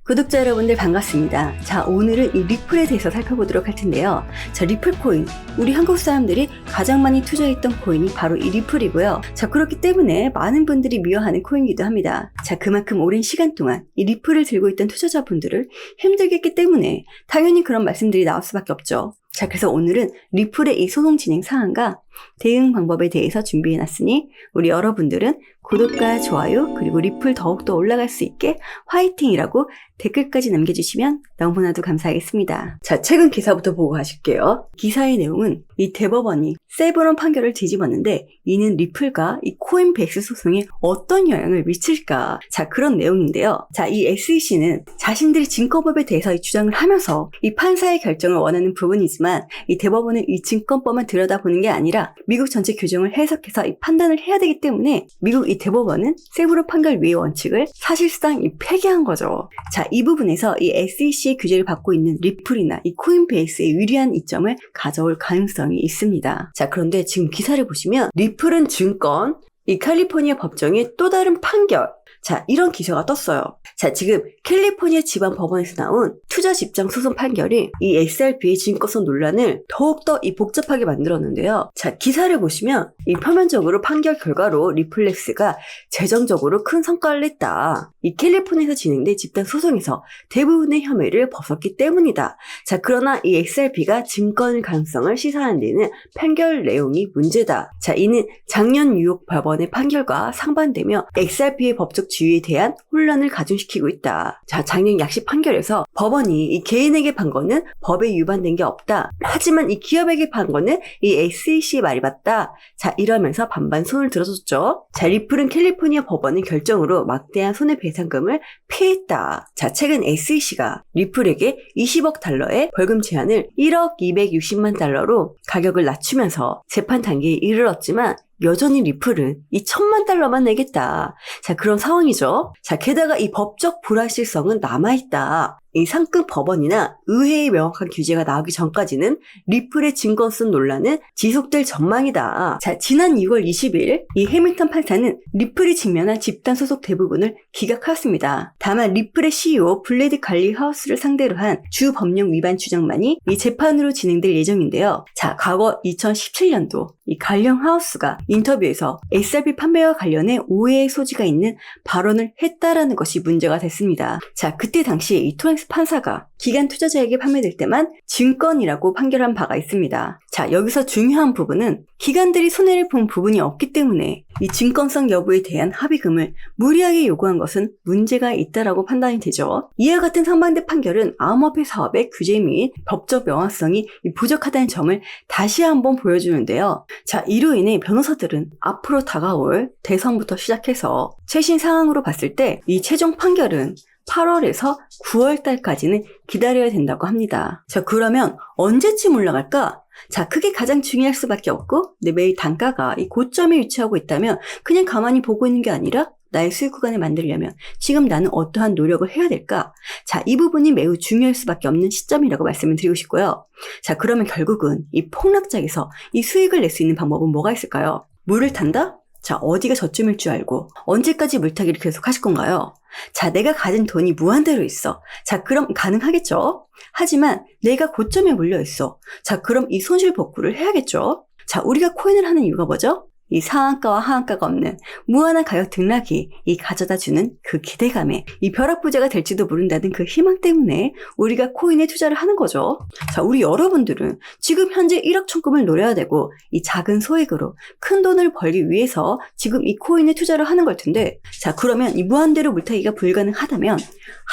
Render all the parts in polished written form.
구독자 여러분들 반갑습니다. 자, 오늘은 이 리플에 대해서 살펴보도록 할 텐데요. 자, 리플 코인. 우리 한국 사람들이 가장 많이 투자했던 코인이 바로 이 리플이고요. 자, 그렇기 때문에 많은 분들이 미워하는 코인이기도 합니다. 자, 그만큼 오랜 시간 동안 이 리플을 들고 있던 투자자분들을 힘들게 했기 때문에 당연히 그런 말씀들이 나올 수밖에 없죠. 자, 그래서 오늘은 리플의 이 소송 진행 사항과 대응 방법에 대해서 준비해놨으니 우리 여러분들은 구독과 좋아요 그리고 리플 더욱더 올라갈 수 있게 화이팅이라고 댓글까지 남겨주시면 너무나도 감사하겠습니다. 자, 최근 기사부터 보고 가실게요. 기사의 내용은 이 대법원이 세브론 판결을 뒤집었는데 이는 리플과 이 코인베이스 소송에 어떤 영향을 미칠까? 자, 그런 내용인데요. 자, 이 SEC는 자신들이 증권법에 대해서 이 주장을 하면서 이 판사의 결정을 원하는 부분이지만 이 대법원은 이 증권법만 들여다보는 게 아니라 미국 전체 규정을 해석해서 이 판단을 해야 되기 때문에 미국 이 대법원은 세브론 판결 위의 원칙을 사실상 이 폐기한 거죠. 자, 이 부분에서 이 SEC의 규제를 받고 있는 리플이나 이 코인베이스의 유리한 이점을 가져올 가능성이 있습니다. 자, 그런데 지금 기사를 보시면 리플은 증권, 이 캘리포니아 법정의 또 다른 판결, 자, 이런 기사가 떴어요. 자, 지금 캘리포니아 지방 법원에서 나온 투자 집장 소송 판결이 이 XRP의 증권성 논란을 더욱더 이 복잡하게 만들었는데요. 자, 기사를 보시면 이 표면적으로 판결 결과로 리플렉스가 재정적으로 큰 성과를 냈다. 이 캘리포니아에서 진행된 집단 소송에서 대부분의 혐의를 벗었기 때문이다. 자, 그러나 이 XRP가 증권의 가능성을 시사하는 데는 판결 내용이 문제다. 자, 이는 작년 뉴욕 법원의 판결과 상반되며 XRP의 법적 지위에 대한 혼란을 가중시키고 있다. 자, 작년 약식 판결에서 법원이 이 개인에게 판 거는 법에 위반된 게 없다. 하지만 이 기업에게 판 거는 이 SEC의 말이 맞다. 자, 이러면서 반반 손을 들어줬죠. 자, 리플은 캘리포니아 법원의 결정으로 막대한 손해배상금을 피했다. 자, 최근 SEC가 리플에게 20억 달러의 벌금 제한을 1억 260만 달러로 가격을 낮추면서 재판 단계에 이르렀지만 여전히 리플은 이 1,000만 달러만 내겠다. 자, 그런 상황이죠. 자, 게다가 이 법적 불확실성은 남아있다. 이 상급 법원이나 의회의 명확한 규제가 나오기 전까지는 리플의 증권성 논란은 지속될 전망이다. 자, 지난 2월 20일 이 해밀턴 판사는 리플이 직면한 집단 소송 대부분을 기각하였습니다. 다만 리플의 CEO 블레드 갈리 하우스를 상대로 한 주 법령 위반 주장만이 이 재판으로 진행될 예정인데요. 자, 과거 2017년도 이 갈령 하우스가 인터뷰에서 XRP 판매와 관련해 오해의 소지가 있는 발언을 했다라는 것이 문제가 됐습니다. 자, 그때 당시 이 토렌스 판사가 기관 투자자에게 판매될 때만 증권이라고 판결한 바가 있습니다. 자, 여기서 중요한 부분은 기관들이 손해를 본 부분이 없기 때문에 이 증권성 여부에 대한 합의금을 무리하게 요구한 것은 문제가 있다라고 판단이 되죠. 이와 같은 상반된 판결은 암호화폐 사업의 규제 및 법적 명확성이 부족하다는 점을 다시 한번 보여주는데요. 자, 이로 인해 변호사들은 앞으로 다가올 대선부터 시작해서 최신 상황으로 봤을 때 이 최종 판결은 8월에서 9월 달까지는 기다려야 된다고 합니다. 자, 그러면 언제쯤 올라갈까? 자, 그게 가장 중요할 수밖에 없고 매일 단가가 이 고점에 위치하고 있다면 그냥 가만히 보고 있는 게 아니라 나의 수익 구간을 만들려면 지금 나는 어떠한 노력을 해야 될까? 자, 이 부분이 매우 중요할 수밖에 없는 시점이라고 말씀을 드리고 싶고요. 자, 그러면 결국은 이 폭락장에서 이 수익을 낼 수 있는 방법은 뭐가 있을까요? 물을 탄다? 자, 어디가 저점일 줄 알고 언제까지 물타기를 계속 하실 건가요? 자, 내가 가진 돈이 무한대로 있어. 자, 그럼 가능하겠죠? 하지만 내가 고점에 몰려 있어. 자, 그럼 이 손실 복구를 해야겠죠? 자, 우리가 코인을 하는 이유가 뭐죠? 이 상한가와 하한가가 없는 무한한 가격 등락이 이 가져다주는 그 기대감에 이 벼락부자가 될지도 모른다는 그 희망 때문에 우리가 코인에 투자를 하는 거죠. 자, 우리 여러분들은 지금 현재 1억 천금을 노려야 되고 이 작은 소액으로 큰 돈을 벌기 위해서 지금 이 코인에 투자를 하는 걸 텐데, 자, 그러면 이 무한대로 물타기가 불가능하다면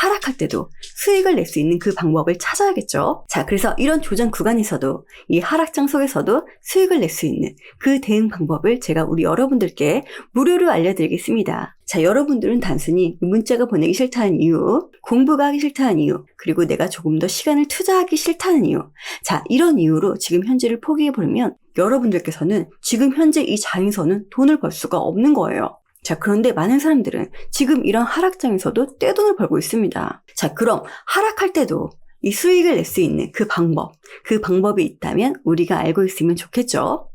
하락할 때도 수익을 낼 수 있는 그 방법을 찾아야겠죠. 자, 그래서 이런 조정 구간에서도 이 하락장 속에서도 수익을 낼 수 있는 그 대응 방법을 제가 우리 여러분들께 무료로 알려드리겠습니다. 자, 여러분들은 단순히 문자가 보내기 싫다는 이유, 공부가 하기 싫다는 이유, 그리고 내가 조금 더 시간을 투자하기 싫다는 이유, 자, 이런 이유로 지금 현재를 포기해버리면 여러분들께서는 지금 현재 이 장에서는 돈을 벌 수가 없는 거예요. 자, 그런데 많은 사람들은 지금 이런 하락장에서도 떼돈을 벌고 있습니다. 자, 그럼 하락할 때도 이 수익을 낼 수 있는 그 방법이 있다면 우리가 알고 있으면 좋겠죠.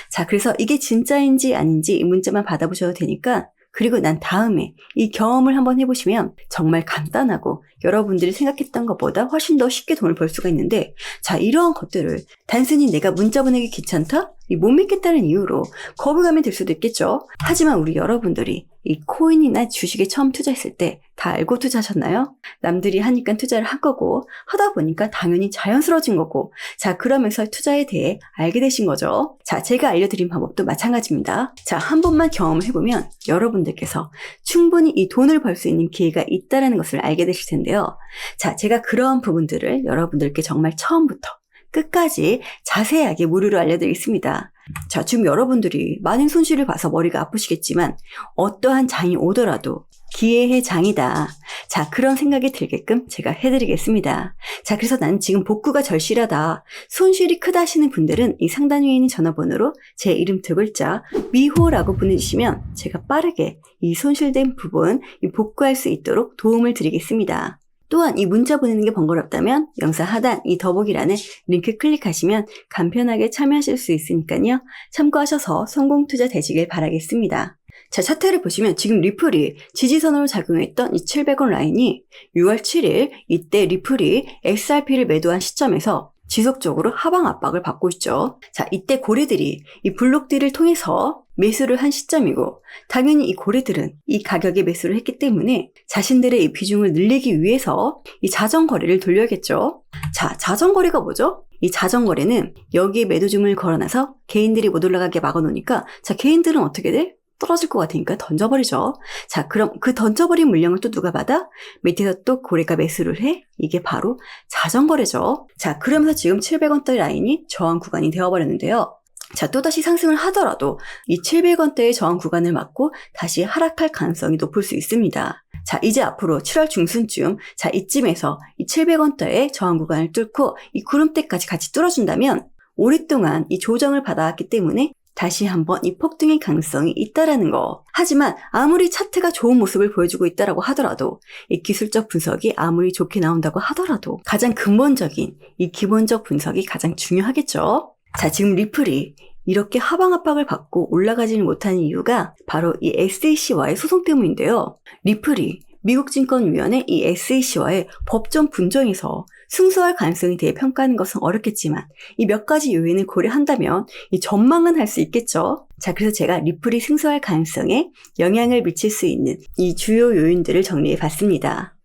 자, 그래서 이게 진짜인지 아닌지 이 문자만 받아보셔도 되니까 그리고 난 다음에 이 경험을 한번 해보시면 정말 간단하고 여러분들이 생각했던 것보다 훨씬 더 쉽게 돈을 벌 수가 있는데, 자, 이러한 것들을 단순히 내가 문자 보내기 귀찮다? 못 믿겠다는 이유로 거부감이 들 수도 있겠죠. 하지만 우리 여러분들이 이 코인이나 주식에 처음 투자했을 때 다 알고 투자하셨나요? 남들이 하니까 투자를 한 거고, 하다 보니까 당연히 자연스러워진 거고, 자, 그러면서 투자에 대해 알게 되신 거죠. 자, 제가 알려드린 방법도 마찬가지입니다. 자, 한 번만 경험을 해보면 여러분들께서 충분히 이 돈을 벌 수 있는 기회가 있다는 것을 알게 되실 텐데요. 자, 제가 그러한 부분들을 여러분들께 정말 처음부터 끝까지 자세하게 무료로 알려드리겠습니다. 자, 지금 여러분들이 많은 손실을 봐서 머리가 아프시겠지만 어떠한 장이 오더라도 기회의 장이다. 자, 그런 생각이 들게끔 제가 해드리겠습니다. 자, 그래서 난 지금 복구가 절실하다, 손실이 크다 하시는 분들은 이 상단 위에 있는 전화번호로 제 이름 두 글자 미호라고 보내주시면 제가 빠르게 이 손실된 부분 복구할 수 있도록 도움을 드리겠습니다. 또한 이 문자 보내는 게 번거롭다면 영상 하단 이 더보기란에 링크 클릭하시면 간편하게 참여하실 수 있으니까요. 참고하셔서 성공 투자 되시길 바라겠습니다. 자, 차트를 보시면 지금 리플이 지지선으로 작용했던 이 700원 라인이 6월 7일 이때 리플이 XRP를 매도한 시점에서 지속적으로 하방 압박을 받고 있죠. 자, 이때 고래들이 이 블록딜을 통해서 매수를 한 시점이고, 당연히 이 고래들은 이 가격에 매수를 했기 때문에 자신들의 이 비중을 늘리기 위해서 이 자전거래를 돌려야겠죠. 자, 자전거래가 뭐죠? 이 자전거래는 여기에 매도주문을 걸어놔서 개인들이 못 올라가게 막아놓으니까, 자, 개인들은 어떻게 돼? 떨어질 것 같으니까 던져버리죠. 자, 그럼 그 던져버린 물량을 또 누가 받아? 밑에서 또 고래가 매수를 해? 이게 바로 자전거래죠. 자, 그러면서 지금 700원대 라인이 저항 구간이 되어버렸는데요. 자, 또다시 상승을 하더라도 이 700원대의 저항 구간을 맞고 다시 하락할 가능성이 높을 수 있습니다. 자, 이제 앞으로 7월 중순쯤, 자, 이쯤에서 이 700원대의 저항 구간을 뚫고 이 구름대까지 같이 뚫어준다면 오랫동안 이 조정을 받아왔기 때문에 다시 한번 이 폭등의 가능성이 있다라는 거. 하지만 아무리 차트가 좋은 모습을 보여주고 있다라고 하더라도, 이 기술적 분석이 아무리 좋게 나온다고 하더라도 가장 근본적인 이 기본적 분석이 가장 중요하겠죠. 자, 지금 리플이 이렇게 하방 압박을 받고 올라가지는 못하는 이유가 바로 이 SEC와의 소송 때문인데요. 리플이 미국증권위원회 이 SEC와의 법정 분쟁에서 승소할 가능성에 대해 평가하는 것은 어렵겠지만 이 몇 가지 요인을 고려한다면 이 전망은 할 수 있겠죠. 자, 그래서 제가 리플이 승소할 가능성에 영향을 미칠 수 있는 이 주요 요인들을 정리해 봤습니다.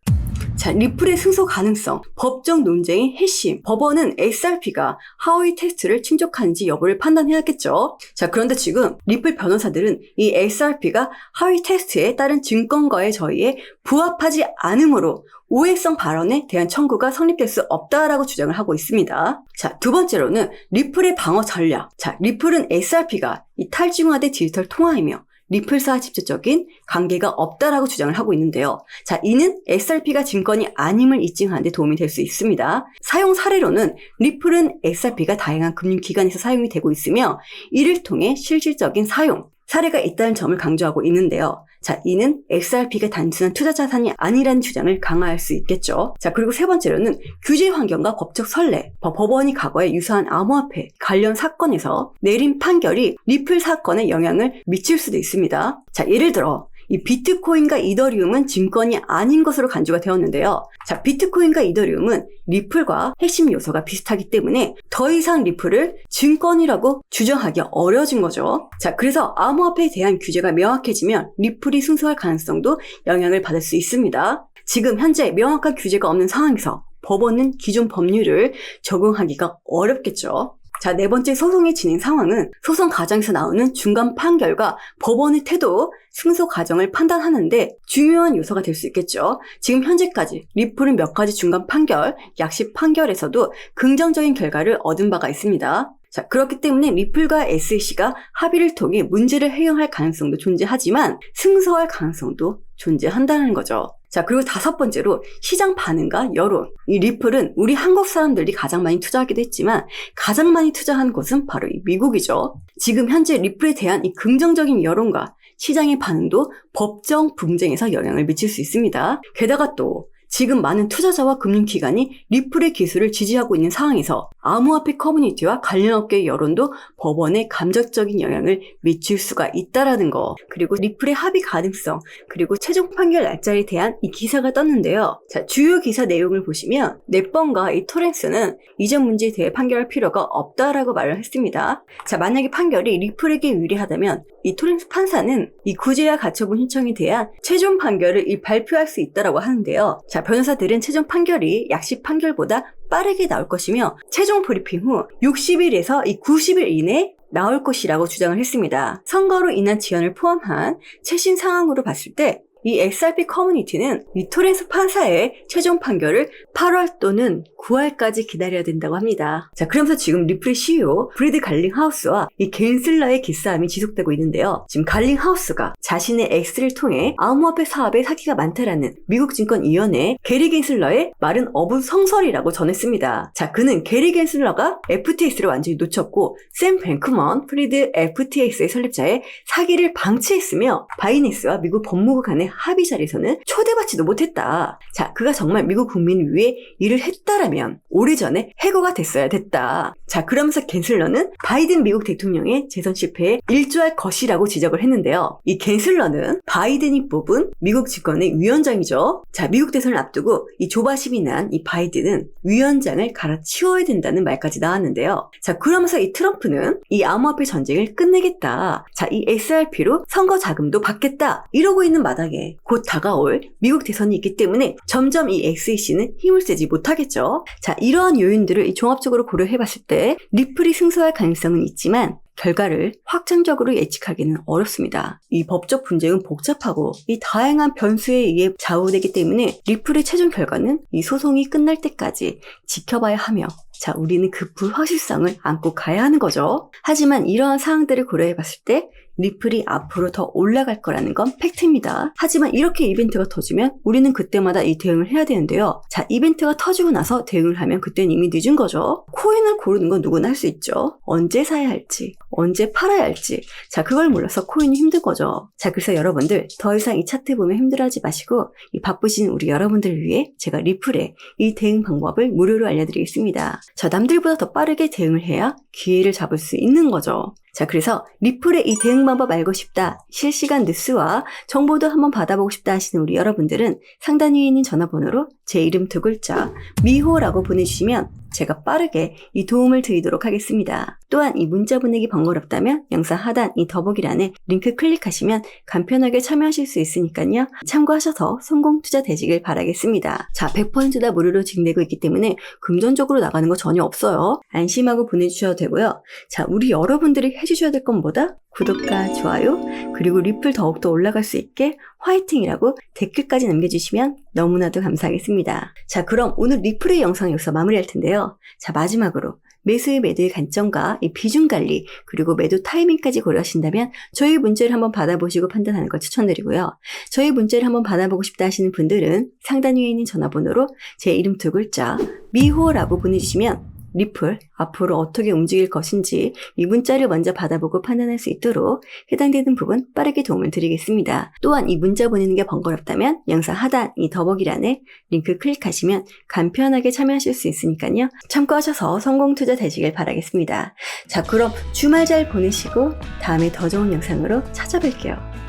자, 리플의 승소 가능성, 법정 논쟁의 핵심. 법원은 XRP가 하위 테스트를 충족하는지 여부를 판단해야겠죠. 자, 그런데 지금 리플 변호사들은 이 XRP가 하위 테스트에 따른 증권가의 저의에 부합하지 않으므로 오해성 발언에 대한 청구가 성립될 수 없다라고 주장을 하고 있습니다. 자, 두 번째로는 리플의 방어 전략. 자, 리플은 XRP가 이 탈중화된 디지털 통화이며 리플사와 직접적인 관계가 없다라고 주장을 하고 있는데요. 자, 이는 XRP가 증권이 아님을 입증하는 데 도움이 될 수 있습니다. 사용 사례로는 리플은 XRP가 다양한 금융기관에서 사용이 되고 있으며 이를 통해 실질적인 사용 사례가 있다는 점을 강조하고 있는데요. 자, 이는 XRP가 단순한 투자 자산이 아니라는 주장을 강화할 수 있겠죠. 자, 그리고 세 번째로는 규제 환경과 법적 선례. 법원이 과거에 유사한 암호화폐 관련 사건에서 내린 판결이 리플 사건에 영향을 미칠 수도 있습니다. 자, 예를 들어 이 비트코인과 이더리움은 증권이 아닌 것으로 간주가 되었는데요. 자, 비트코인과 이더리움은 리플과 핵심 요소가 비슷하기 때문에 더 이상 리플을 증권이라고 주장하기 어려워진 거죠. 자, 그래서 암호화폐에 대한 규제가 명확해지면 리플이 승소할 가능성도 영향을 받을 수 있습니다. 지금 현재 명확한 규제가 없는 상황에서 법원은 기존 법률을 적용하기가 어렵겠죠. 자, 네 번째 소송의 진행 상황은 소송 과정에서 나오는 중간 판결과 법원의 태도, 승소 과정을 판단하는데 중요한 요소가 될 수 있겠죠. 지금 현재까지 리플은 몇 가지 중간 판결, 약식 판결에서도 긍정적인 결과를 얻은 바가 있습니다. 자, 그렇기 때문에 리플과 SEC가 합의를 통해 문제를 해결할 가능성도 존재하지만 승소할 가능성도 존재한다는 거죠. 자, 그리고 다섯 번째로 시장 반응과 여론. 이 리플은 우리 한국 사람들이 가장 많이 투자하기도 했지만 가장 많이 투자한 곳은 바로 이 미국이죠. 지금 현재 리플에 대한 이 긍정적인 여론과 시장의 반응도 법정 분쟁에서 영향을 미칠 수 있습니다. 게다가 또 지금 많은 투자자와 금융기관이 리플의 기술을 지지하고 있는 상황에서 암호화폐 커뮤니티와 관련 업계의 여론도 법원에 감정적인 영향을 미칠 수가 있다라는 거, 그리고 리플의 합의 가능성, 그리고 최종 판결 날짜에 대한 이 기사가 떴는데요. 자, 주요 기사 내용을 보시면 넷번과 이 토렌스는 이전 문제에 대해 판결할 필요가 없다라고 말을 했습니다. 자, 만약에 판결이 리플에게 유리하다면 이 토렌스 판사는 이 구제와 가처분 신청에 대한 최종 판결을 발표할 수 있다라고 하는데요. 자, 변호사들은 최종 판결이 약식 판결보다 빠르게 나올 것이며 최종 브리핑 후 60일에서 이 90일 이내에 나올 것이라고 주장을 했습니다. 선거로 인한 지연을 포함한 최신 상황으로 봤을 때 이 XRP 커뮤니티는 이 토렌스 판사의 최종 판결을 8월 또는 9월까지 기다려야 된다고 합니다. 자, 그러면서 지금 리플의 CEO 브래드 갈링하우스와 이 겐슬러의 기싸움이 지속되고 있는데요. 지금 갈링하우스가 자신의 X를 통해 암호화폐 사업에 사기가 많다라는 미국 증권위원회 게리 겐슬러의 말은 어불성설이라고 전했습니다. 자, 그는 게리 겐슬러가 FTX를 완전히 놓쳤고 샘 뱅크먼 프리드 FTX의 설립자의 사기를 방치했으며 바이낸스와 미국 법무부 간의 합의 자리에서는 초대받지도 못했다. 자, 그가 정말 미국 국민을 위해 일을 했다라면 오래전에 해고가 됐어야 됐다. 자, 그러면서 겐슬러는 바이든 미국 대통령의 재선 실패에 일조할 것이라고 지적을 했는데요. 이 겐슬러는 바이든이 뽑은 미국 집권의 위원장이죠. 자, 미국 대선을 앞두고 이 조바심이 난 이 바이든은 위원장을 갈아치워야 된다는 말까지 나왔는데요. 자, 그러면서 이 트럼프는 이 암호화폐 전쟁을 끝내겠다. 자, 이 XRP로 선거 자금도 받겠다. 이러고 있는 마당에 곧 다가올 미국 대선이 있기 때문에 점점 이 XEC는 힘을 쓰지 못하겠죠. 자, 이러한 요인들을 종합적으로 고려해봤을 때 리플이 승소할 가능성은 있지만 결과를 확정적으로 예측하기는 어렵습니다. 이 법적 분쟁은 복잡하고 이 다양한 변수에 의해 좌우되기 때문에 리플의 최종 결과는 이 소송이 끝날 때까지 지켜봐야 하며, 자, 우리는 그 불확실성을 안고 가야 하는 거죠. 하지만 이러한 사항들을 고려해봤을 때 리플이 앞으로 더 올라갈 거라는 건 팩트입니다. 하지만 이렇게 이벤트가 터지면 우리는 그때마다 이 대응을 해야 되는데요. 자, 이벤트가 터지고 나서 대응을 하면 그때는 이미 늦은 거죠. 코인을 고르는 건 누구나 할 수 있죠. 언제 사야 할지, 언제 팔아야 할지. 자, 그걸 몰라서 코인이 힘든 거죠. 자, 그래서 여러분들 더 이상 이 차트 보면 힘들어하지 마시고 이 바쁘신 우리 여러분들을 위해 제가 리플의 이 대응 방법을 무료로 알려드리겠습니다. 자, 남들보다 더 빠르게 대응을 해야 기회를 잡을 수 있는 거죠. 자, 그래서 리플의 이 대응 방법 알고 싶다, 실시간 뉴스와 정보도 한번 받아보고 싶다 하시는 우리 여러분들은 상단 위에 있는 전화번호로 제 이름 두 글자 미호라고 보내주시면 제가 빠르게 이 도움을 드리도록 하겠습니다. 또한 이 문자 보내기 번거롭다면 영상 하단 이 더보기란에 링크 클릭하시면 간편하게 참여하실 수 있으니까요. 참고하셔서 성공 투자 되시길 바라겠습니다. 자, 100% 다 무료로 진행되고 있기 때문에 금전적으로 나가는 거 전혀 없어요. 안심하고 보내주셔도 되고요. 자, 우리 여러분들이 해주셔야 될 건 뭐다? 구독과 좋아요, 그리고 리플 더욱더 올라갈 수 있게 화이팅이라고 댓글까지 남겨주시면 너무나도 감사하겠습니다. 자, 그럼 오늘 리플의 영상 여기서 마무리할 텐데요. 자, 마지막으로 매수의 매도의 관점과 이 비중 관리, 그리고 매도 타이밍까지 고려하신다면 저희 문자를 한번 받아보시고 판단하는 걸 추천드리고요. 저희 문자를 한번 받아보고 싶다 하시는 분들은 상단 위에 있는 전화번호로 제 이름 두 글자 미호라고 보내주시면 리플 앞으로 어떻게 움직일 것인지 이 문자를 먼저 받아보고 판단할 수 있도록 해당되는 부분 빠르게 도움을 드리겠습니다. 또한 이 문자 보내는 게 번거롭다면 영상 하단 이 더보기란에 링크 클릭하시면 간편하게 참여하실 수 있으니까요. 참고하셔서 성공 투자 되시길 바라겠습니다. 자, 그럼 주말 잘 보내시고 다음에 더 좋은 영상으로 찾아뵐게요.